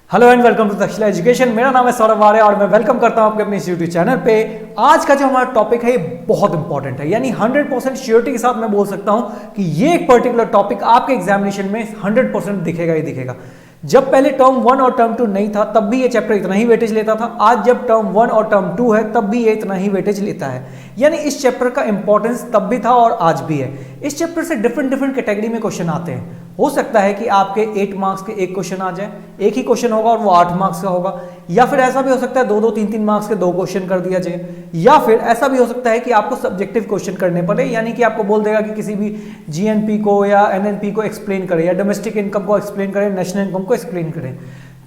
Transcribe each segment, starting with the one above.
Hello and welcome to Takshashila education. मेरा नाम है सौरभ आर्य और मैं वेलकम करता हूं आपके अपने यूट्यूब चैनल पे। आज का जो हमारा टॉपिक है ये बहुत इंपॉर्टेंट है, यानी 100% श्योरिटी के साथ मैं बोल सकता हूं कि ये एक पर्टिकुलर टॉपिक आपके एग्जामिनेशन में 100% दिखेगा ही दिखेगा। जब पहले टर्म 1 और टर्म 2 नहीं था तब भी ये चैप्टर इतना ही वेटेज लेता था। आज जब टर्म 1 और टर्म 2 है तब भी ये इतना ही वेटेज लेता है, यानी इस चैप्टर का इंपॉर्टेंस तब भी था और आज भी है। इस चैप्टर से डिफरेंट कैटेगरी में क्वेश्चन आते हैं। हो सकता है कि आपके 8 मार्क्स के एक क्वेश्चन आ जाए, एक ही क्वेश्चन होगा और वो 8 मार्क्स का होगा, या फिर ऐसा भी हो सकता है 2-2, 3-3 मार्क्स के 2 क्वेश्चन कर दिया जाए, या फिर ऐसा भी हो सकता है कि आपको सब्जेक्टिव क्वेश्चन करने पड़े, यानी कि आपको बोल देगा कि किसी भी जीएनपी को या एनएनपी को एक्सप्लेन करें, या डोमेस्टिक इनकम को एक्सप्लेन करें, नेशनल इनकम को एक्सप्लेन करें।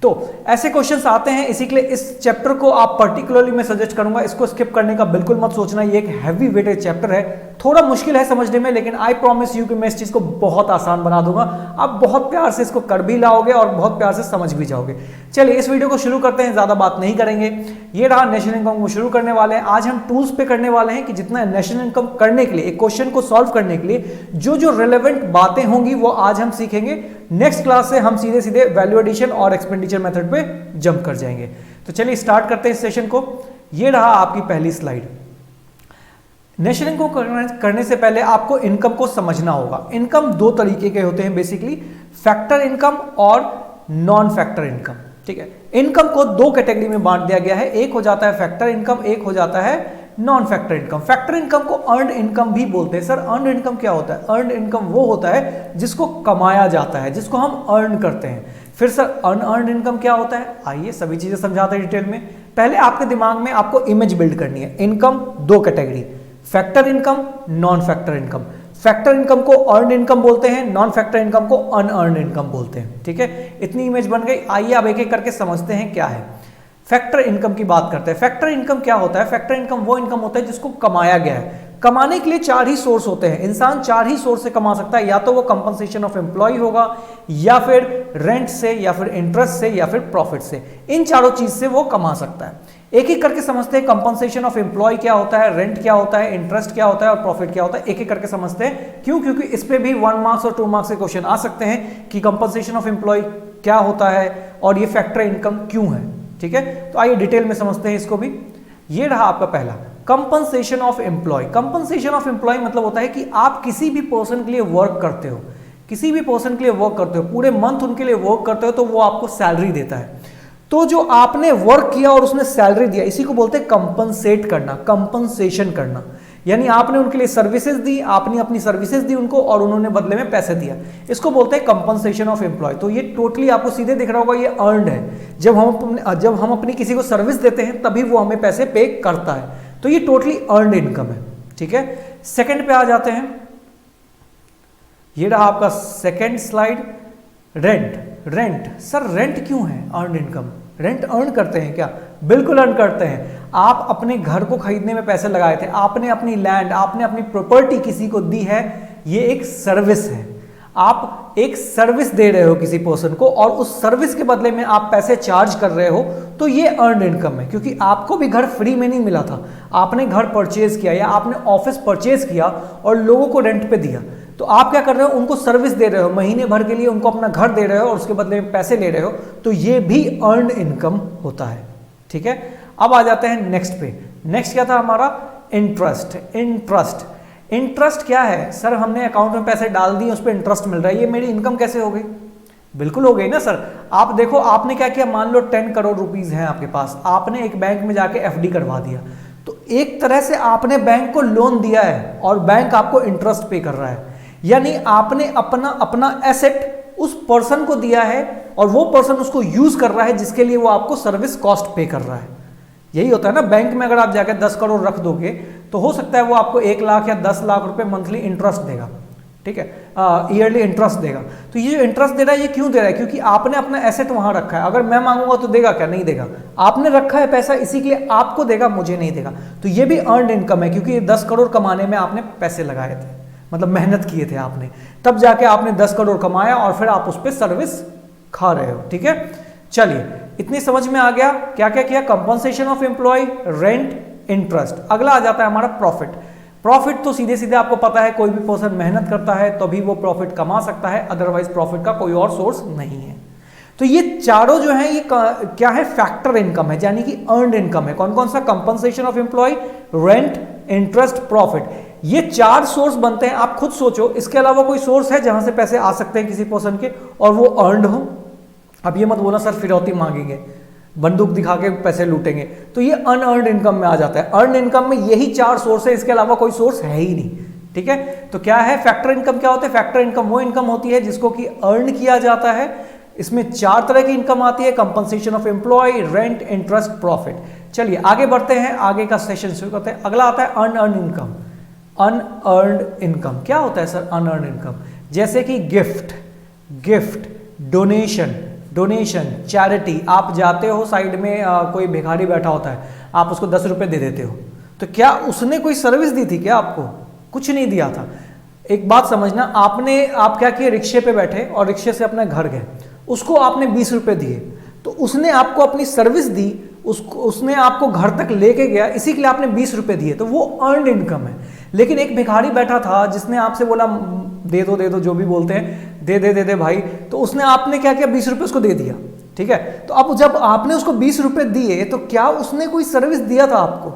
तो ऐसे क्वेश्चंस आते हैं, इसी के लिए इस चैप्टर को आप पर्टिकुलरली मैं सजेस्ट करूंगा, इसको स्किप करने का बिल्कुल मत सोचना। ये एक हैवी वेटेज चैप्टर है, थोड़ा मुश्किल है समझने में, लेकिन आई प्रॉमिस यू कि मैं इस चीज को बहुत आसान बना दूंगा। आप बहुत प्यार से इसको कर भी लाओगे और बहुत प्यार से समझ भी जाओगे। चलिए इस वीडियो को शुरू करते हैं, ज्यादा बात नहीं करेंगे। ये रहा नेशनल इनकम को शुरू करने वाले हैं। आज हम टूल्स पे करने वाले हैं कि जितना नेशनल इनकम करने के लिए, एक क्वेश्चन को सॉल्व करने के लिए जो जो रिलेवेंट बातें होंगी वो आज हम सीखेंगे। नेक्स्ट क्लास से हम सीधे सीधे वैल्यू एडिशन और एक्सपेंडिचर मेथड पे जंप कर जाएंगे। तो चलिए स्टार्ट करते हैं इस सेशन को। ये रहा आपकी पहली स्लाइड। नेशनल इनकम करने से पहले आपको इनकम को समझना होगा। इनकम 2 तरीके के होते हैं बेसिकली, फैक्टर इनकम और नॉन फैक्टर इनकम। ठीक है, इनकम को 2 कैटेगरी में बांट दिया गया है, एक हो जाता है फैक्टर इनकम, एक हो जाता है non factor income. Factor income को अर्न्ड इनकम भी बोलते हैं। सर अर्न्ड इनकम क्या होता है? अर्न्ड इनकम वो होता है जिसको कमाया जाता है, जिसको हम अर्न करते हैं। फिर सर अनअर्न्ड इनकम क्या होता है? आइए सभी चीजें समझाते हैं डिटेल में। पहले आपके दिमाग में आपको इमेज बिल्ड करनी है। Income 2 category, factor income, non factor income. Factor income को अर्न्ड इनकम बोलते हैं, नॉन फैक्टर इनकम को अनअर्न्ड इनकम बोलते हैं। ठीक है, इतनी इमेज बन गई। आइए अब एक एक करके समझते हैं क्या है। फैक्टर इनकम की बात करते हैं। फैक्टर इनकम क्या होता है? फैक्टर इनकम वो इनकम होता है जिसको कमाया गया है। कमाने के लिए 4 ही सोर्स होते हैं। इंसान 4 ही सोर्स से कमा सकता है, या तो वो कंपनसेशन ऑफ एम्प्लॉय होगा, या फिर रेंट से, या फिर इंटरेस्ट से, या फिर प्रॉफिट से। इन चारों चीज से वो कमा सकता है। एक एक करके समझते हैं। कंपनसेशन ऑफ एम्प्लॉय क्या होता है, रेंट क्या होता है, इंटरेस्ट क्या होता है और प्रॉफिट क्या होता है। एक एक करके समझते हैं। क्यों? क्योंकि इस पे भी 1 मार्क्स और 2 मार्क्स के क्वेश्चन आ सकते हैं कि कंपनसेशन ऑफ एम्प्लॉय क्या होता है और ये फैक्टर इनकम क्यों है। ठीक है, तो आइए डिटेल में समझते हैं इसको भी। ये रहा आपका पहला, compensation of employ. Compensation of employ मतलब होता है कि आप किसी भी पर्सन के लिए वर्क करते हो, किसी भी पर्सन के लिए वर्क करते हो, पूरे मंथ उनके लिए वर्क करते हो, तो वो आपको सैलरी देता है। तो जो आपने वर्क किया और उसने सैलरी दिया, इसी को बोलते हैं कंपनसेट करना, कंपनसेशन करना। यानी आपने उनके लिए सर्विसेज दी, आपने अपनी सर्विसेज दी उनको और उन्होंने बदले में पैसे दिया, इसको बोलते हैं कंपनसेशन ऑफ एम्प्लॉय। तो ये टोटली आपको सीधे दिख रहा होगा, ये अर्न्ड है। जब हम अपनी किसी को सर्विस देते हैं तभी वो हमें पैसे पे करता है, तो ये टोटली अर्न्ड इनकम है। ठीक है, सेकंड पे आ जाते हैं। ये रहा आपका second slide, rent. Rent, sir rent क्यों है अर्न्ड इनकम? रेंट अर्न करते हैं क्या? बिल्कुल अर्न करते हैं। आप अपने घर को खरीदने में पैसे लगाए थे, आपने अपनी लैंड, आपने अपनी प्रॉपर्टी किसी को दी है, ये एक सर्विस है। आप एक सर्विस दे रहे हो किसी पर्सन को और उस सर्विस के बदले में आप पैसे चार्ज कर रहे हो, तो ये अर्न्ड इनकम है। क्योंकि आपको भी घर फ्री में नहीं मिला था, आपने घर परचेज किया या आपने ऑफिस परचेज किया और लोगों को रेंट पे दिया। तो आप क्या कर रहे हो? उनको सर्विस दे रहे हो, महीने भर के लिए उनको अपना घर दे रहे हो और उसके बदले में पैसे ले रहे हो, तो ये भी अर्न्ड इनकम होता है। ठीक है, अब आ जाते हैं नेक्स्ट पे। नेक्स्ट क्या था हमारा? इंटरेस्ट। इंटरेस्ट, इंटरेस्ट क्या है? सर हमने अकाउंट में पैसे डाल दिए, उस पर इंटरेस्ट मिल रहा है, ये मेरी इनकम कैसे हो गई? बिल्कुल हो गई ना सर। आप देखो, आपने क्या किया, मान लो 10 करोड़ रुपीज हैं आपके पास, आपने एक बैंक में जाके एफडी करवा दिया, तो एक तरह से आपने बैंक को लोन दिया है और बैंक आपको इंटरेस्ट पे कर रहा है। यानी आपने अपना एसेट उस पर्सन को दिया है और वो पर्सन उसको यूज कर रहा है, जिसके लिए वो आपको सर्विस कॉस्ट पे कर रहा है। यही होता है ना, बैंक में अगर आप जाकर 10 करोड़ रख दोगे तो हो सकता है वो आपको 1 लाख या 10 लाख रुपए मंथली इंटरेस्ट देगा। ठीक है, ईयरली इंटरेस्ट देगा। तो ये जो इंटरेस्ट दे रहा है, ये क्यों दे रहा है? क्योंकि आपने अपना एसेट वहां रखा है। अगर मैं मांगूंगा तो देगा क्या? नहीं देगा। आपने रखा है पैसा, इसी के लिए आपको देगा, मुझे नहीं देगा। तो ये भी अर्न्ड इनकम है, क्योंकि ये 10 करोड़ कमाने में आपने पैसे लगाए थे, मतलब मेहनत किए थे आपने, तब जाके आपने 10 करोड़ कमाया और फिर आप उस पर सर्विस खा रहे हो। ठीक है, चलिए इतनी समझ में आ गया क्या क्या किया? Compensation of employ, rent, interest. अगला आ जाता है हमारा प्रॉफिट। प्रॉफिट तो सीधे सीधे आपको पता है, कोई भी पर्सन मेहनत करता है तभी वो प्रॉफिट कमा सकता है, अदरवाइज प्रॉफिट का कोई और सोर्स नहीं है। तो तो ये चारों जो है ये क्या है, फैक्टर इनकम है, यानी कि अर्नड इनकम है। कौन कौन सा, compensation of employ, rent, interest, profit, ये 4 सोर्स बनते हैं। आप खुद सोचो इसके अलावा कोई सोर्स है जहां से पैसे आ सकते हैं किसी पर्सन के और वो अर्नड हो? अब ये मत बोलना सर फिरौती मांगेंगे, बंदूक दिखा के पैसे लूटेंगे, तो ये अनअर्नड इनकम में आ जाता है। अर्न इनकम में यही 4 सोर्स है, इसके अलावा कोई सोर्स है ही नहीं। ठीक है, तो क्या है फैक्टर इनकम? क्या होता है फैक्टर इनकम? वो इनकम होती है जिसको कि अर्न किया जाता है। इसमें 4 तरह की इनकम आती है, compensation of employ, rent, interest, profit. चलिए आगे बढ़ते हैं, आगे का सेशन शुरू करते हैं। अगला आता है अनअर्न इनकम। अनअर्नड इनकम क्या होता है सर? अनअर्न इनकम जैसे कि गिफ्ट, डोनेशन, चैरिटी। आप जाते हो साइड में कोई भिखारी बैठा होता है, आप उसको 10 रुपए दे देते हो, तो क्या उसने कोई सर्विस दी थी क्या आपको? कुछ नहीं दिया था। एक बात समझना, आप क्या किए, रिक्शे पे बैठे और रिक्शे से अपने घर गए, उसको आपने 20 रुपए दिए, तो उसने आपको अपनी सर्विस दी, उसने आपको घर तक लेके गया, इसी के लिए आपने 20 रुपए दिए, तो वो अर्नड इनकम है। लेकिन एक भिखारी बैठा था जिसने आपसे बोला दे दो जो भी बोलते हैं, दे दे भाई, तो उसने आपने क्या किया, 20 रुपए उसको दे दिया। ठीक है, तो अब जब आपने उसको 20 रुपए दिए तो क्या उसने कोई सर्विस दिया था आपको?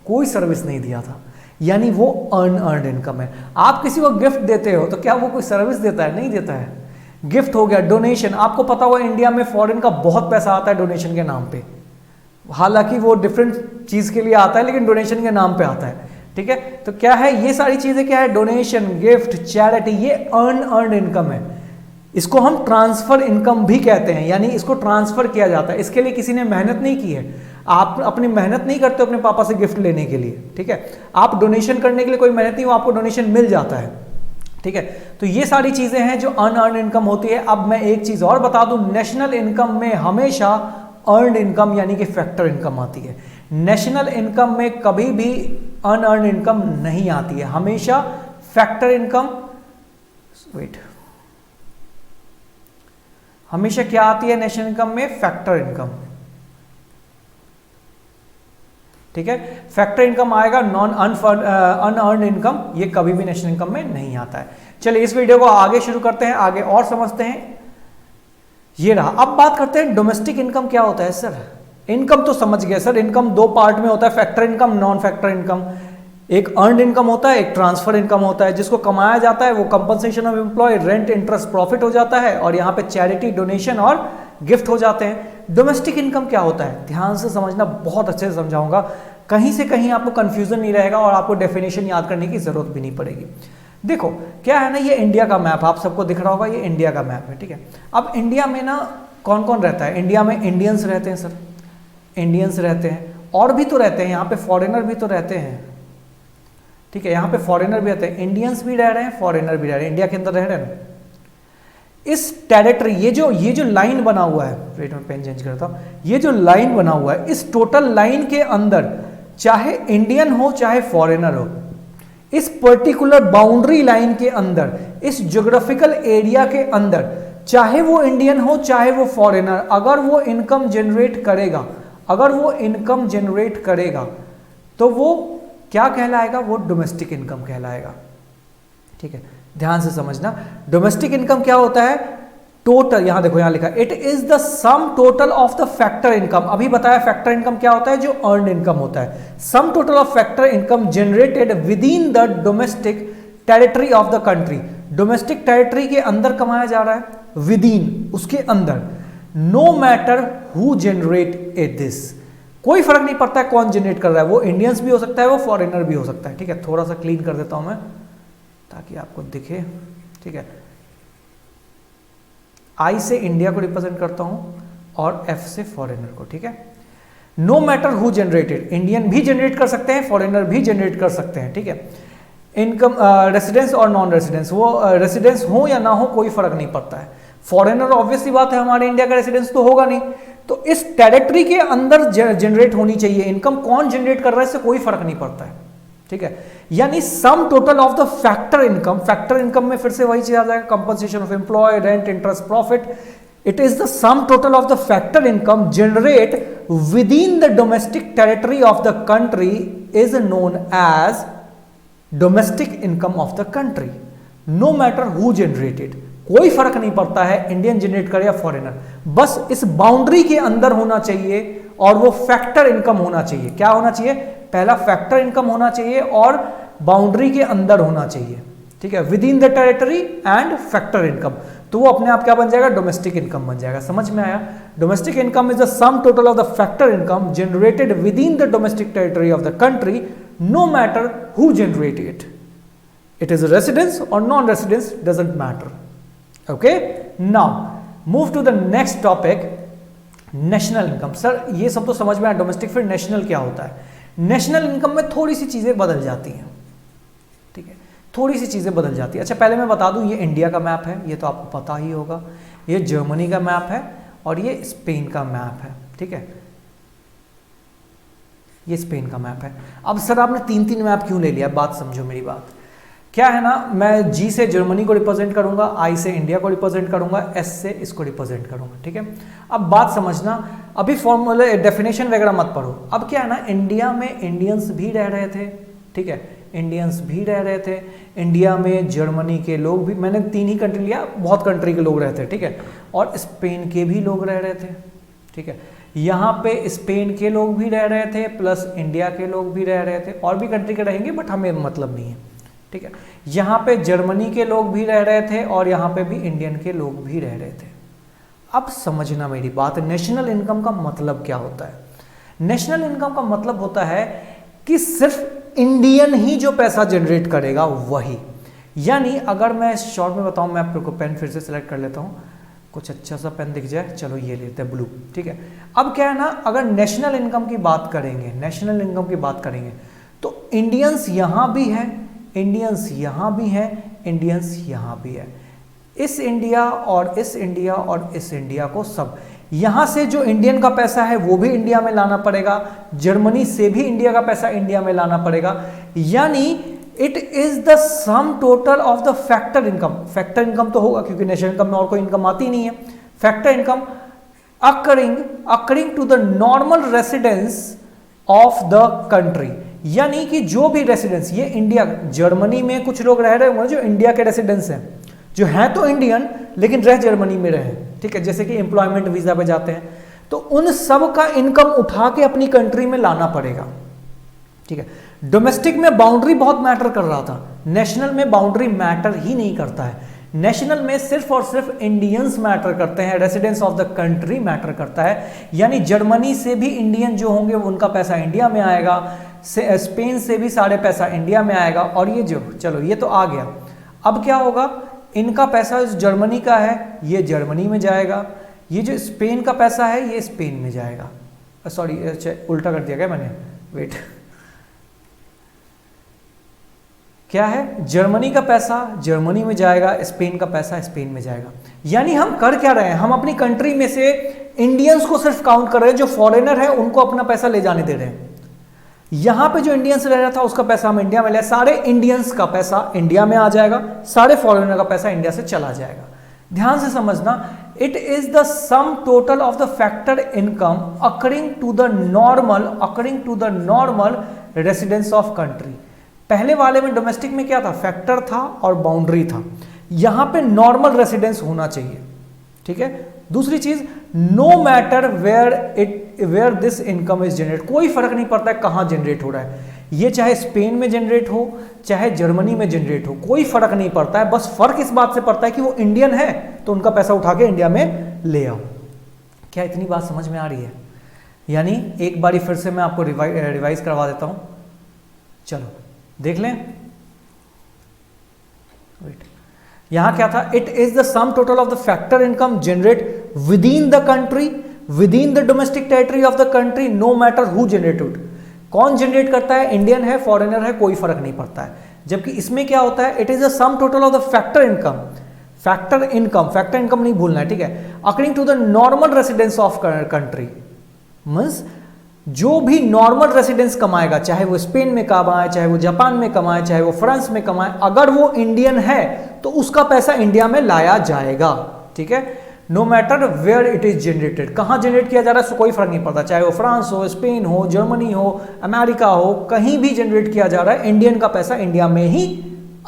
कोई सर्विस नहीं दिया था, यानी वो अनअर्नड इनकम है। आप किसी को गिफ्ट देते हो तो क्या वो कोई सर्विस देता है? नहीं देता है। गिफ्ट हो गया, डोनेशन, आपको पता होगा इंडिया में फॉरेन का बहुत पैसा आता है डोनेशन के नाम पे, हालांकि वो डिफरेंट चीज के लिए आता है लेकिन डोनेशन के नाम पे आता है। ठीक है, तो क्या है, ये सारी चीजें क्या है, डोनेशन, गिफ्ट, चैरिटी, ये अनअर्नड इनकम है। इसको हम ट्रांसफर इनकम भी कहते हैं, यानी इसको ट्रांसफर किया जाता है। इसके लिए किसी ने मेहनत नहीं की है, आप अपनी मेहनत नहीं करते अपने पापा से गिफ्ट लेने के लिए। ठीक है, आप डोनेशन करने के लिए कोई मेहनत नहीं हो, आपको डोनेशन मिल जाता है। ठीक है, तो ये सारी चीजें हैं जो अनअर्नड इनकम होती है। अब मैं एक चीज और बता दूं, नेशनल इनकम में हमेशा अर्नड इनकम यानी कि फैक्टर इनकम आती है। नेशनल इनकम में कभी भी अनअर्नड इनकम नहीं आती है, हमेशा फैक्टर इनकम, हमेशा क्या आती है नेशनल इनकम में? Factor income. ठीक है, फैक्टर इनकम आएगा, नॉन अनअर्नड इनकम ये कभी भी नेशनल इनकम में नहीं आता है। चलिए इस वीडियो को आगे शुरू करते हैं, आगे और समझते हैं। ये रहा, अब बात करते हैं डोमेस्टिक इनकम क्या होता है सर। इनकम तो समझ गए सर, इनकम 2 पार्ट में होता है, factor income, non factor income. एक अर्नड इनकम होता है, एक ट्रांसफर इनकम होता है। जिसको कमाया जाता है वो compensation of employ, rent, interest, profit हो जाता है, और यहाँ पे चैरिटी, डोनेशन और गिफ्ट हो जाते हैं। डोमेस्टिक इनकम क्या होता है, ध्यान से समझना, बहुत अच्छे से समझाऊंगा, कहीं से कहीं आपको कंफ्यूजन नहीं रहेगा और आपको डेफिनेशन याद करने की जरूरत भी नहीं पड़ेगी। देखो क्या है ना, ये इंडिया का मैप आप सबको दिख रहा होगा, ये इंडिया का मैप है। ठीक है, अब इंडिया में ना कौन कौन रहता है? इंडिया में इंडियंस रहते हैं सर, इंडियंस रहते हैं, और भी तो रहते हैं यहाँ पे, फॉरेनर भी तो रहते हैं। ठीक है, यहाँ पे फॉरेनर भी रहते हैं, इंडियंस भी रह रहे हैं, फॉरेनर भी रह रहे हैं, इंडिया के अंदर रह रहे हैं। इस टेरिटरी, ये जो लाइन बना हुआ है, वेट में पेन चेंज करता हूं, ये जो लाइन बना हुआ है, इस टोटल लाइन के अंदर चाहे इंडियन हो चाहे फॉरेनर हो, इस पर्टिकुलर बाउंड्री लाइन के अंदर, इस ज्योग्राफिकल एरिया के अंदर, चाहे वो इंडियन हो चाहे वो फॉरेनर, अगर वो इनकम जनरेट करेगा, अगर वो इनकम जनरेट करेगा तो वो क्या कहलाएगा? वो डोमेस्टिक इनकम कहलाएगा। ठीक है, ध्यान से समझना, डोमेस्टिक इनकम क्या होता है? टोटल, यहां देखो, यहां लिखा it is the sum total of the factor income. अभी बताया फैक्टर इनकम क्या होता है, जो अर्नड इनकम होता है। सम total of factor income generated within the domestic territory of the country. Domestic territory के अंदर कमाया जा रहा है, विद इन, उसके अंदर, no matter who generate it this, कोई फर्क नहीं पड़ता है कौन जनरेट कर रहा है, वो इंडियंस भी हो सकता है, वो फॉरेनर भी हो सकता है। ठीक है, थोड़ा सा क्लीन कर देता हूं मैं ताकि आपको दिखे। ठीक है, आई से इंडिया को रिप्रेजेंट करता हूं और एफ से फॉरेनर को। ठीक है, no matter who generated, Indian भी जनरेट कर सकते हैं, फॉरेनर भी जनरेट कर सकते हैं। ठीक है, इनकम रेसिडेंस और नॉन रेसिडेंस, वो रेसिडेंस हो या ना हो कोई फर्क नहीं पड़ता है। फॉरेनर ऑब्वियसली बात है, हमारे इंडिया का रेसिडेंस तो होगा नहीं, तो इस टेरिटरी के अंदर जनरेट होनी चाहिए इनकम। कौन जनरेट कर रहा है इससे कोई फर्क नहीं पड़ता है। ठीक है, यानी sum total of the factor income, factor income में फिर से वही चीज आ जाएगा, compensation of employ, rent, interest, profit. It is the sum total of the factor income generate within the domestic territory of the country is known as domestic income of the country, no matter who generated, कोई फर्क नहीं पड़ता है Indian generate करे या foreigner, बस इस boundary के अंदर होना चाहिए और वो फैक्टर इनकम होना चाहिए। क्या होना चाहिए? पहला फैक्टर इनकम होना चाहिए और बाउंड्री के अंदर होना चाहिए, ठीक है, with in the territory and factor income, तो वो अपने आप क्या बन जाएगा? डोमेस्टिक इनकम बन जाएगा। समझ में आया? Domestic income is the sum total of the factor income generated within the domestic territory of the country no matter who generate it, it is residence और non residence doesn't matter. Okay, now move to the next topic, national income. Sir ये सब तो समझ में आया domestic, फिर national क्या होता है? नेशनल इनकम में थोड़ी सी चीजें बदल जाती हैं, ठीक है, थोड़ी सी चीजें बदल जाती है। अच्छा पहले मैं बता दूं, ये इंडिया का मैप है, ये तो आपको पता ही होगा, ये जर्मनी का मैप है और ये स्पेन का मैप है, ठीक है, ये स्पेन का मैप है। अब सर आपने तीन तीन मैप क्यों ले लिया? बात समझो मेरी बात। क्या है ना, मैं जी से जर्मनी को रिप्रेजेंट करूंगा, आई से इंडिया को रिप्रेजेंट करूंगा, एस से इसको रिप्रेजेंट करूंगा, ठीक है। अब बात समझना, अभी फॉर्मूले डेफिनेशन वगैरह मत पढ़ो। अब क्या है ना, इंडिया में इंडियंस भी रह रहे थे, ठीक है, इंडियंस भी रह रहे थे, इंडिया में जर्मनी के लोग भी, मैंने तीन ही कंट्री लिया, बहुत कंट्री के लोग रहते, ठीक है, और स्पेन के भी लोग रह रहे थे, ठीक है, यहाँ पे स्पेन के लोग भी रह रहे थे प्लस इंडिया के लोग भी रह रहे थे, और भी कंट्री के रहेंगे बट हमें मतलब नहीं है, ठीक है। यहाँ पे जर्मनी के लोग भी रह रहे थे और यहाँ पे भी इंडियन के लोग भी रह रहे थे। अब समझना मेरी बात, नेशनल इनकम का मतलब क्या होता है? नेशनल इनकम का मतलब होता है कि सिर्फ इंडियन ही जो पैसा जनरेट करेगा वही, यानी अगर मैं शॉर्ट में बताऊं, मैं आपको पेन फिर से सिलेक्ट कर लेता हूं, कुछ अच्छा सा पेन दिख जाए, चलो ये लेते हैं ब्लू, ठीक है। अब क्या है ना, अगर नेशनल इनकम की बात करेंगे, नेशनल इनकम की बात करेंगे तो इंडियंस यहां भी है, इंडियंस यहां भी है, इंडियंस यहां भी है, इस इंडिया और इस इंडिया और इस इंडिया को सब, यहां से जो इंडियन का पैसा है वो भी इंडिया में लाना पड़ेगा, जर्मनी से भी इंडिया का पैसा इंडिया में लाना पड़ेगा, यानी it is the sum total of the factor income. Factor income तो होगा क्योंकि नेशनल इनकम में और कोई इनकम आती नहीं है। Factor income accruing to the normal residence of the country, यानी कि जो भी रेसिडेंस, ये इंडिया, जर्मनी में कुछ लोग रह रहे होंगे जो इंडिया के रेसिडेंस हैं, जो हैं तो इंडियन लेकिन रह जर्मनी में रहे, ठीक है, जैसे कि एम्प्लॉयमेंट वीजा पे जाते हैं, तो उन सब का इनकम उठा के अपनी कंट्री में लाना पड़ेगा, ठीक है। डोमेस्टिक में बाउंड्री बहुत मैटर कर रहा था, नेशनल में बाउंड्री मैटर ही नहीं करता है। नेशनल में सिर्फ और सिर्फ इंडियंस मैटर करते हैं, residence of the country matter करता है, यानी जर्मनी से भी इंडियन जो होंगे उनका पैसा इंडिया में आएगा, स्पेन से भी सारे पैसा इंडिया में आएगा, और ये जो, चलो ये तो आ गया। अब क्या होगा, इनका पैसा जर्मनी का है ये जर्मनी में जाएगा, ये जो स्पेन का पैसा है ये स्पेन में जाएगा, सॉरी उल्टा कर दिया क्या मैंने, वेट, क्या है, जर्मनी का पैसा जर्मनी में जाएगा, स्पेन का पैसा स्पेन में जाएगा। यानी हम कर क्या रहे हैं, हम अपनी कंट्री में से इंडियंस को सिर्फ काउंट कर रहे हैं, जो फॉरेनर है उनको अपना पैसा ले जाने दे रहे हैं। यहां पे जो इंडियंस रह रहा था उसका पैसा हम इंडिया में ले, सारे इंडियंस का पैसा इंडिया में आ जाएगा, सारे फॉरेनर का पैसा इंडिया से चला जाएगा। ध्यान से समझना, it is the sum total of the factor income accruing to the normal residence of country. पहले वाले में डोमेस्टिक में क्या था, फैक्टर था और बाउंड्री था, यहां पे नॉर्मल रेसिडेंस होना चाहिए, ठीक है। दूसरी चीज, no matter where this income is generate, कोई फर्क नहीं पड़ता है कहां जनरेट हो रहा है, ये चाहे स्पेन में जनरेट हो चाहे जर्मनी में जनरेट हो, कोई फर्क नहीं पड़ता है, बस फर्क इस बात से पड़ता है कि वो इंडियन है तो उनका पैसा उठा के इंडिया में ले आओ। क्या इतनी बात समझ में आ रही है? यानी एक बारी फिर से मैं आपको रिवाइज करवा देता हूं, चलो देख लें। वेट, यहां क्या था, it is the sum total of the factor income generate within the country, within the domestic territory of the country, no matter who generated. कौन जनरेट करता है, इंडियन है फॉरेनर है, कोई फर्क नहीं पड़ता है। जबकि इसमें क्या होता है, it is the sum total of the factor income, factor income नहीं भूलना है, ठीक है, according to the normal residence of country, means जो भी नॉर्मल रेसिडेंस कमाएगा, चाहे वो स्पेन में कमाए, चाहे वो जापान में कमाए, चाहे वो फ्रांस में कमाए, अगर वो इंडियन है तो उसका पैसा इंडिया में लाया जाएगा, ठीक है। No matter where it is generated, कहां जनरेट किया जा रहा है उससे कोई फर्क नहीं पड़ता, चाहे वो फ्रांस हो, स्पेन हो, जर्मनी हो, अमेरिका हो, कहीं भी जनरेट किया जा रहा है, इंडियन का पैसा इंडिया में ही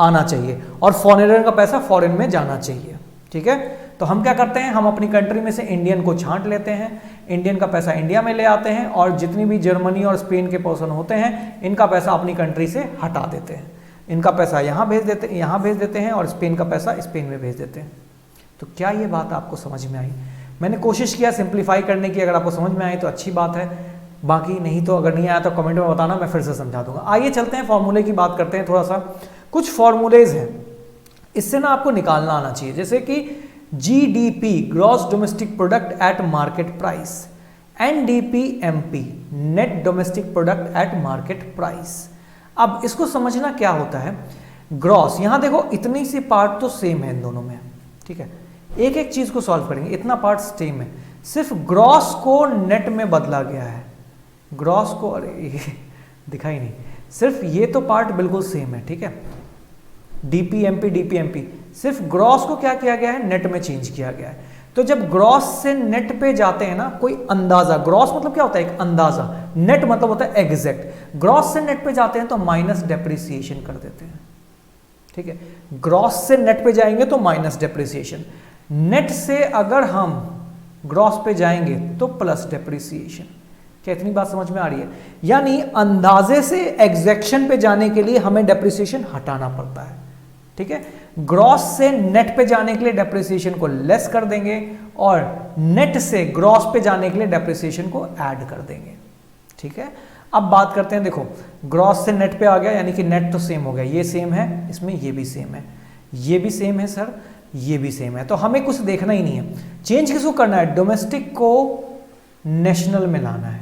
आना चाहिए और फॉरेनर का पैसा फॉरेन में जाना चाहिए, ठीक है। तो हम क्या करते हैं, हम अपनी कंट्री में से इंडियन को छांट लेते हैं, इंडियन का पैसा इंडिया में ले आते हैं और जितनी भी जर्मनी और स्पेन के पर्सन होते हैं इनका पैसा अपनी कंट्री से हटा देते हैं, इनका पैसा यहाँ भेज देते हैं और स्पेन का पैसा स्पेन में भेज देते हैं। तो क्या ये बात आपको समझ में आई? मैंने कोशिश किया सिंप्लीफाई करने की, अगर आपको समझ में आई तो अच्छी बात है, बाकी नहीं तो अगर नहीं आया तो कमेंट में बताना, मैं फिर से समझा दूंगा। आइए चलते हैं फॉर्मूले की बात करते हैं थोड़ा सा। कुछ फॉर्मूलेज हैं, इससे ना आपको निकालना आना चाहिए, जैसे कि GDP gross domestic product at market price, NDP-MP net domestic product at market price. अब इसको समझना क्या होता है, ग्रॉस, यहां देखो इतनी सी पार्ट तो सेम है इन दोनों में, ठीक है, एक एक चीज को सॉल्व करेंगे, इतना पार्ट सेम है, सिर्फ ग्रॉस को नेट में बदला गया है, ग्रॉस को, अरे दिखाई नहीं, सिर्फ ये तो पार्ट बिल्कुल सेम है, ठीक है, DP-MP सिर्फ ग्रॉस को क्या किया गया है, नेट में चेंज किया गया है। तो जब ग्रॉस से नेट पे जाते हैं ना, कोई अंदाजा, ग्रॉस मतलब क्या होता है, एक अंदाजा, नेट मतलब होता है एग्जैक्ट, ग्रॉस से नेट पे जाते हैं तो माइनस डेप्रिसिएशन कर देते हैं, ठीक है, ग्रॉस से नेट पे जाएंगे तो माइनस डेप्रिसिएशन, नेट से अगर हम ग्रॉस पे जाएंगे तो प्लस डेप्रिसिएशन। क्या इतनी बात समझ में आ रही है? यानी अंदाजे से एग्जैक्शन पे जाने के लिए हमें डेप्रिसिएशन हटाना पड़ता है, ठीक है, ग्रॉस से नेट पे जाने के लिए डेप्रिसिएशन को लेस कर देंगे और नेट से ग्रॉस पे जाने के लिए डेप्रिसिएशन को ऐड कर देंगे, ठीक है। अब बात करते हैं, देखो ग्रॉस से नेट पे आ गया, यानी कि नेट तो सेम हो गया, ये सेम है, इसमें ये भी सेम है, ये भी सेम है सर, ये भी सेम है, तो हमें कुछ देखना ही नहीं है। चेंज किसको करना है, डोमेस्टिक को नेशनल में लाना है,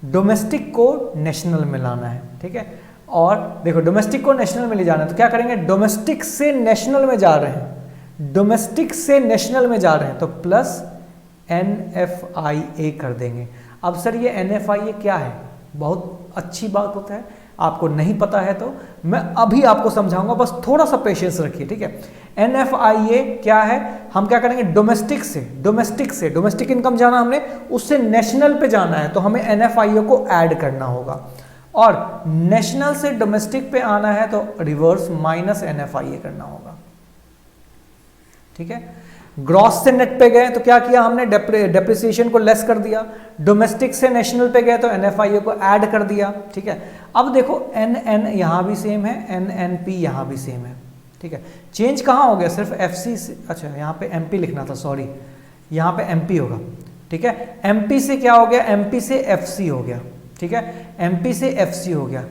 डोमेस्टिक को नेशनल में लाना है, ठीक है। और देखो डोमेस्टिक को नेशनल में ले जाना है तो क्या करेंगे, डोमेस्टिक से नेशनल में जा रहे हैं, डोमेस्टिक से नेशनल में जा रहे हैं तो प्लस NFIA कर देंगे। अब सर ये NFIA क्या है, बहुत अच्छी बात होता है, आपको नहीं पता है तो मैं अभी आपको समझाऊंगा, बस थोड़ा सा पेशेंस रखिए, ठीक है। NFIA क्या है, हम क्या करेंगे, डोमेस्टिक इनकम जाना हमने, उससे नेशनल पे जाना है तो हमें NFIA को ऐड करना होगा, और नेशनल से डोमेस्टिक पे आना है तो रिवर्स माइनस NFIA करना होगा, ठीक है। ग्रॉस से नेट पे गए तो क्या किया हमने, डेप्रिसिएशन को लेस कर दिया, डोमेस्टिक से नेशनल पे गए तो NFIA को ऐड कर दिया, ठीक है। अब देखो NN यहाँ भी सेम है, NNP यहाँ भी सेम है, ठीक है। चेंज कहाँ हो गया, सिर्फ FC से, अच्छा यहाँ पे MP लिखना था, सॉरी, यहाँ पे MP होगा, ठीक है। MP से क्या हो गया, MP से FC हो गया, ठीक है, MP से FC हो गया।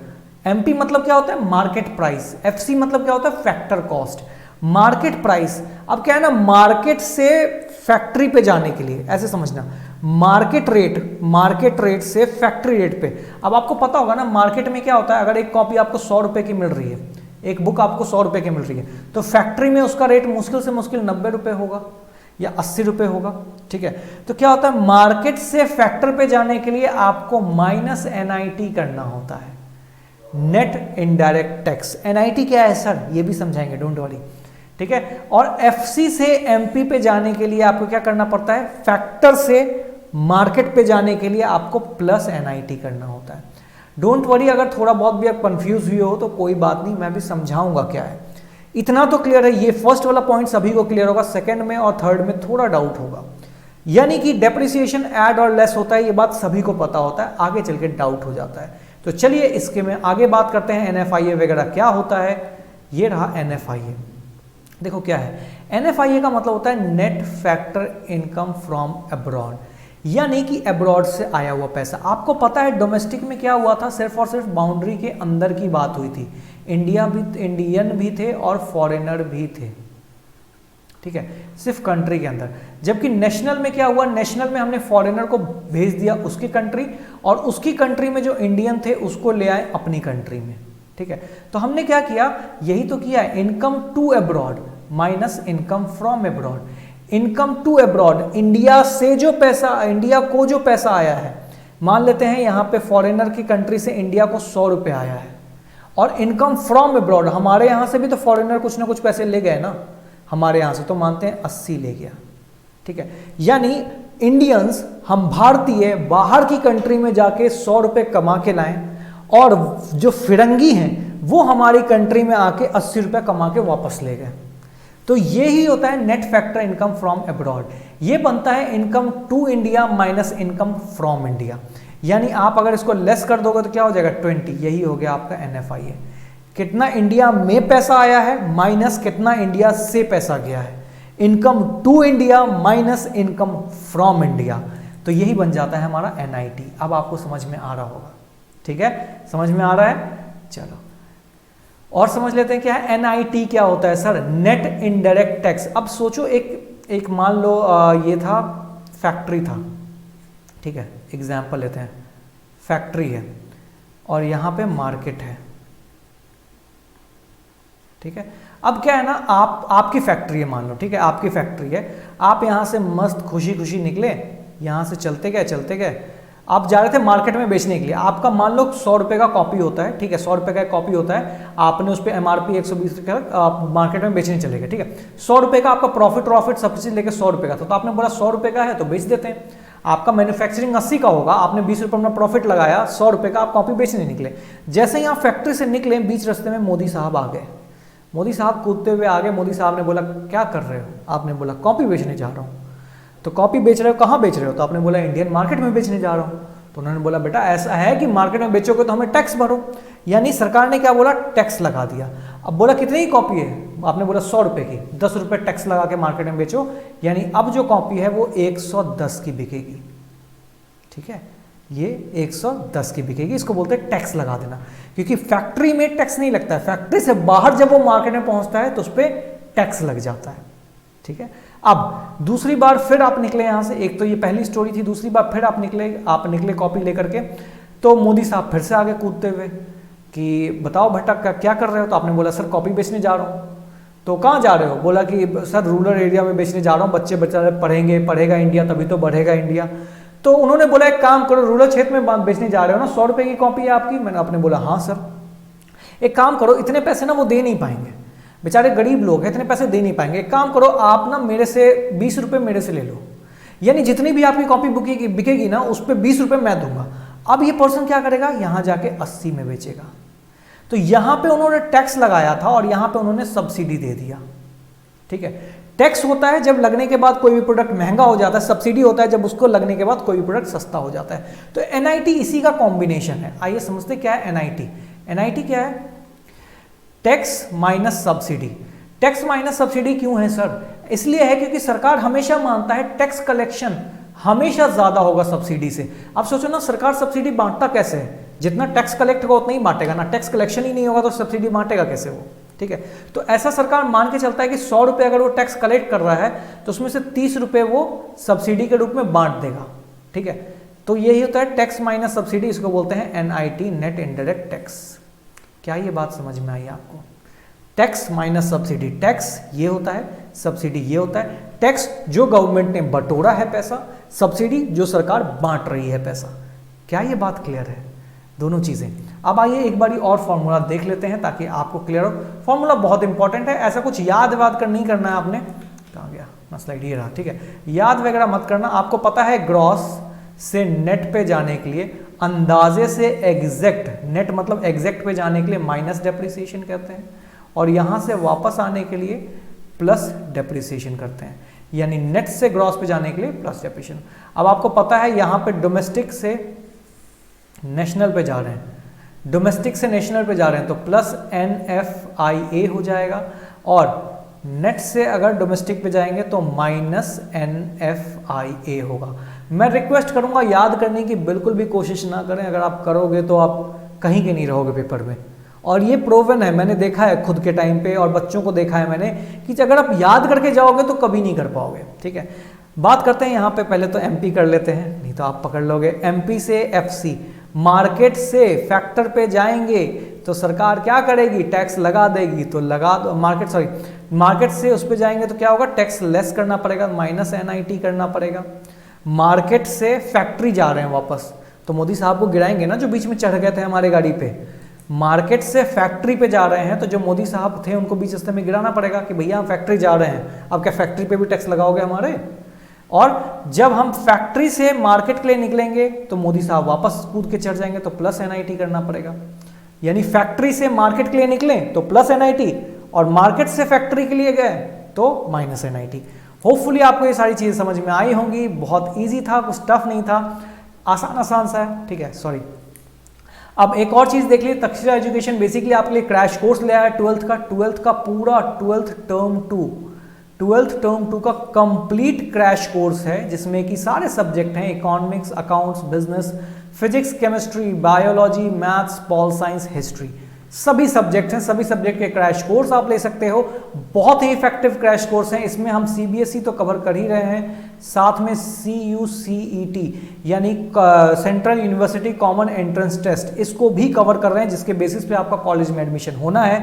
MP मतलब क्या होता है, मार्केट प्राइस, FC मतलब क्या होता है, फैक्टर कॉस्ट, मार्केट प्राइस। अब क्या है ना, मार्केट से फैक्ट्री पे जाने के लिए, ऐसे समझना, मार्केट रेट से फैक्ट्री रेट पे। अब आपको पता होगा ना मार्केट में क्या होता है, अगर एक कॉपी आपको 100 रुपए की मिल रही है, एक बुक आपको 100 रुपए की मिल रही है, तो फैक्ट्री में उसका रेट मुश्किल से मुश्किल 90 रुपए होगा या 80 रुपए होगा, ठीक है। तो क्या होता है, मार्केट से फैक्टर पे जाने के लिए आपको माइनस NIT करना होता है, नेट इनडायरेक्ट टैक्स। NIT क्या है सर, ये भी समझाएंगे, डोंट वरी, ठीक है। और FC से MP पे जाने के लिए आपको क्या करना पड़ता है, फैक्टर से मार्केट पे जाने के लिए आपको प्लस NIT करना होता है। डोंट वरी, अगर थोड़ा बहुत भी आप कंफ्यूज हुए हो तो कोई बात नहीं, मैं भी समझाऊंगा क्या है। इतना तो क्लियर है, ये फर्स्ट वाला पॉइंट सभी को क्लियर होगा, सेकंड में और थर्ड में थोड़ा डाउट होगा, यानी कि डेप्रिसिएशन ऐड और लेस होता है, ये बात सभी को पता होता है, आगे चल के डाउट हो जाता है। तो चलिए इसके में आगे बात करते हैं, NFIA वगैरह क्या होता है। ये रहा NFIA, देखो क्या है, NFIA का मतलब होता है net factor income from abroad, यानी कि अब्रॉड से आया हुआ पैसा। आपको पता है डोमेस्टिक में क्या हुआ था, सिर्फ और सिर्फ बाउंड्री के अंदर की बात हुई थी, इंडियन भी थे और फॉरेनर भी थे, ठीक है, सिर्फ कंट्री के अंदर। जबकि नेशनल में क्या हुआ, नेशनल में हमने फॉरेनर को भेज दिया उसकी कंट्री, और उसकी कंट्री में जो इंडियन थे उसको ले आए अपनी कंट्री में, ठीक है। तो हमने क्या किया, यही तो किया है, income to abroad minus income from abroad. Income to abroad, India से जो पैसा, इंडिया को जो पैसा आया है, मान लेते हैं यहाँ पे फॉरेनर की कंट्री से इंडिया को 100 रुपये आया है, और इनकम फ्रॉम अब्रॉड, हमारे यहाँ से भी तो फॉरेनर कुछ ना कुछ पैसे ले गए ना, हमारे यहाँ से तो मानते हैं 80 ले गया, ठीक है। यानी इंडियंस, हम भारतीय बाहर की कंट्री में जाके 100 रुपये कमा के लाएं, और जो फिरंगी हैं वो हमारी कंट्री में आके 80 रुपये कमा के वापस ले गए। तो तो ये ही होता है net factor income from abroad. ये बनता है income to India minus income from India. यानी आप अगर इसको लेस कर दोगे तो क्या हो जाएगा 20, यही हो गया आपका NFI। कितना इंडिया में पैसा आया है माइनस कितना इंडिया से पैसा गया है, income to India minus income from India. तो यही बन जाता है हमारा NIT। अब आपको समझ में आ रहा होगा, ठीक है, समझ में आ रहा है। चलो और समझ लेते हैं क्या है NIT क्या होता है सर, नेट इनडायरेक्ट टैक्स। अब सोचो एक मान लो ये था फैक्ट्री था, ठीक है, एग्जाम्पल लेते हैं, फैक्ट्री है और यहाँ पे मार्केट है, ठीक है। अब क्या है ना, आपकी फैक्ट्री है मान लो, ठीक है, आपकी फैक्ट्री है, आप यहाँ से मस्त खुशी खुशी निकले, यहाँ से चलते गए, आप जा रहे थे मार्केट में बेचने के लिए। आपका मान लो 100 रुपये का कॉपी होता है, ठीक है, 100 रुपये का कॉपी होता है, आपने उस पर MRP 120 रुपये आप मार्केट में बेचने चले गए, ठीक है। 100 रुपये का आपका प्रॉफिट सब चीज़ लेके 100 रुपये का था, तो आपने बोला 100 रुपये का है तो बेच देते हैं। आपका मैन्युफैक्चरिंग 80 का होगा, आपने 20 रुपये अपना प्रॉफिट लगाया, 100 रुपये का आप कॉपी बेचने निकले। जैसे ही आप फैक्ट्री से निकले, बीच रास्ते में मोदी साहब आ गए, मोदी साहब कूदते हुए आ गए। मोदी साहब ने बोला क्या कर रहे हो, आपने बोला कॉपी बेचने जा रहा हूँ। तो कॉपी बेच रहे हो, कहाँ बेच रहे हो, तो आपने बोला इंडियन मार्केट में बेचने जा रहा हूँ। तो उन्होंने बोला बेटा ऐसा है कि मार्केट में बेचोगे तो हमें टैक्स भरो। यानी सरकार ने क्या बोला, टैक्स लगा दिया। अब बोला कितने की कॉपी है, आपने बोला 100 रुपये की, 10 रुपये टैक्स लगा के मार्केट में बेचो। यानी अब जो कॉपी है वो 110 की बिकेगी, ठीक है, ये 110 की बिकेगी। इसको बोलते हैं टैक्स लगा देना, क्योंकि फैक्ट्री में टैक्स नहीं लगता है, फैक्ट्री से बाहर जब वो मार्केट में पहुंचता है तो उस पर टैक्स लग जाता है, ठीक है। अब दूसरी बार फिर आप निकले यहाँ से, एक तो ये पहली स्टोरी थी, दूसरी बार फिर आप निकले कॉपी लेकर के। तो मोदी साहब फिर से आगे कूदते हुए कि बताओ भट्टा क्या कर रहे हो, तो आपने बोला सर कॉपी बेचने जा रहा हूँ। तो कहाँ जा रहे हो, बोला कि सर रूरल एरिया में बेचने जा रहा हूँ, बच्चे पढ़ेगा इंडिया, तभी तो बढ़ेगा इंडिया। तो उन्होंने बोला एक काम करो, रूरल क्षेत्र में बेचने जा रहे हो ना, 100 रुपये की कॉपी है आपकी। मैंने आपने बोला हाँ सर। एक काम करो, इतने पैसे ना वो दे नहीं पाएंगे, बेचारे गरीब लोग हैं, इतने पैसे दे नहीं पाएंगे। एक काम करो, आप ना मेरे से 20 रुपये मेरे से ले लो, यानी जितनी भी आपकी कॉपी बिकेगी ना उस पर 20 रुपये मैं दूंगा। अब ये पर्सन क्या करेगा, यहाँ जाके 80 में बेचेगा। तो यहाँ पे उन्होंने टैक्स लगाया था और यहाँ पे उन्होंने सब्सिडी दे दिया, ठीक है। टैक्स होता है जब लगने के बाद कोई भी प्रोडक्ट महंगा हो जाता है, सब्सिडी होता है जब उसको लगने के बाद कोई भी प्रोडक्ट सस्ता हो जाता है। तो NIT इसी का कॉम्बिनेशन है। आइए समझते क्या है NIT। NIT क्या है, tax minus subsidy. Tax minus subsidy क्यों है सर, इसलिए है क्योंकि सरकार हमेशा मानता है टैक्स कलेक्शन हमेशा ज्यादा होगा सब्सिडी से। आप सोचो ना, सरकार सब्सिडी बांटता कैसे है, जितना टैक्स कलेक्ट होगा उतना ही बांटेगा ना, टैक्स कलेक्शन ही नहीं होगा तो सब्सिडी बांटेगा कैसे वो, ठीक है। तो ऐसा सरकार मान के चलता है कि 100 रुपये अगर वो टैक्स कलेक्ट कर रहा है तो उसमें से 30 रुपये वो सब्सिडी के रूप में बांट देगा, ठीक है। तो यही होता है टैक्स माइनस सब्सिडी, इसको बोलते हैं NIT, नेट इनडायरेक्ट टैक्स। क्या ये बात समझ में आई आपको, टैक्स माइनस सब्सिडी, टैक्स ये होता है, सब्सिडी ये होता है। टैक्स जो गवर्नमेंट ने बटोरा है पैसा, सब्सिडी जो सरकार बांट रही है पैसा। क्या ये बात क्लियर है, दोनों चीजें। अब आइए एक बारी और फॉर्मूला देख लेते हैं ताकि आपको क्लियर हो। फॉर्मूला बहुत इंपॉर्टेंट है, ऐसा कुछ याद नहीं करना है आपने। कहाँ गया ना स्लाइड, ये रहा, ठीक है। याद वगैरह मत करना, आपको पता है ग्रॉस से नेट पे जाने के लिए अंदाजे से एग्जैक्ट, नेट मतलब एग्जैक्ट पे जाने के लिए माइनस डेप्रिसिएशन कहते हैं, और यहां से वापस आने के लिए प्लस डेप्रिसिएशन करते हैं। यानी नेट से ग्रॉस पे जाने के लिए प्लस डेप्रिसिएशन। अब आपको पता है यहां पे डोमेस्टिक से नेशनल पे जा रहे हैं, डोमेस्टिक से नेशनल पे जा रहे हैं तो प्लस NFIA हो जाएगा, और नेट से अगर डोमेस्टिक पे जाएंगे तो माइनस NFIA होगा। मैं रिक्वेस्ट करूंगा याद करने की बिल्कुल भी कोशिश ना करें, अगर आप करोगे तो आप कहीं के नहीं रहोगे पेपर में। और ये प्रूवन है, मैंने देखा है खुद के टाइम पे और बच्चों को देखा है मैंने कि अगर आप याद करके जाओगे तो कभी नहीं कर पाओगे, ठीक है। बात करते हैं यहाँ पे, पहले तो MP कर लेते हैं, नहीं तो आप पकड़ लोगे। MP से FC, मार्केट से फैक्टर पे जाएंगे तो सरकार क्या करेगी, टैक्स लगा देगी, तो लगा दो। मार्केट से उस पे जाएंगे तो क्या होगा, टैक्स लेस करना पड़ेगा, माइनस NIT करना पड़ेगा। मार्केट से फैक्ट्री जा रहे हैं वापस, तो मोदी साहब को गिराएंगे ना जो बीच में चढ़ गए थे हमारे गाड़ी पे। मार्केट से फैक्ट्री पे जा रहे हैं तो जो मोदी साहब थे उनको बीच रास्ते में गिराना पड़ेगा कि भैया हम फैक्ट्री जा रहे हैं, अब क्या फैक्ट्री पे भी टैक्स लगाओगे हमारे। और जब हम फैक्ट्री से मार्केट के लिए निकलेंगे तो मोदी साहब वापस कूद के चढ़ जाएंगे, तो प्लस NIT करना पड़ेगा। यानी फैक्ट्री से मार्केट के लिए निकले तो प्लस NIT, और मार्केट से फैक्ट्री के लिए गए तो -NIT। होपफुली आपको ये सारी चीज़ें समझ में आई होंगी। बहुत ईजी था, कुछ टफ नहीं था, आसान आसान सा है, ठीक है। सॉरी, अब एक और चीज़ देख लीजिए, तक्षशिला एजुकेशन बेसिकली आपके लिए क्रैश कोर्स ले आया है 12th का पूरा 12th टर्म 2 का कंप्लीट क्रैश कोर्स है, जिसमें कि सारे सब्जेक्ट हैं, economics, accounts, business, physics, chemistry, biology, maths, pol science, history, सभी सब्जेक्ट हैं। सभी सब्जेक्ट के क्रैश कोर्स आप ले सकते हो। बहुत ही इफेक्टिव क्रैश कोर्स हैं। इसमें हम CBSE तो कवर कर ही रहे हैं, साथ में CUCET यानी central university common entrance test, इसको भी कवर कर रहे हैं, जिसके बेसिस पे आपका कॉलेज में एडमिशन होना है।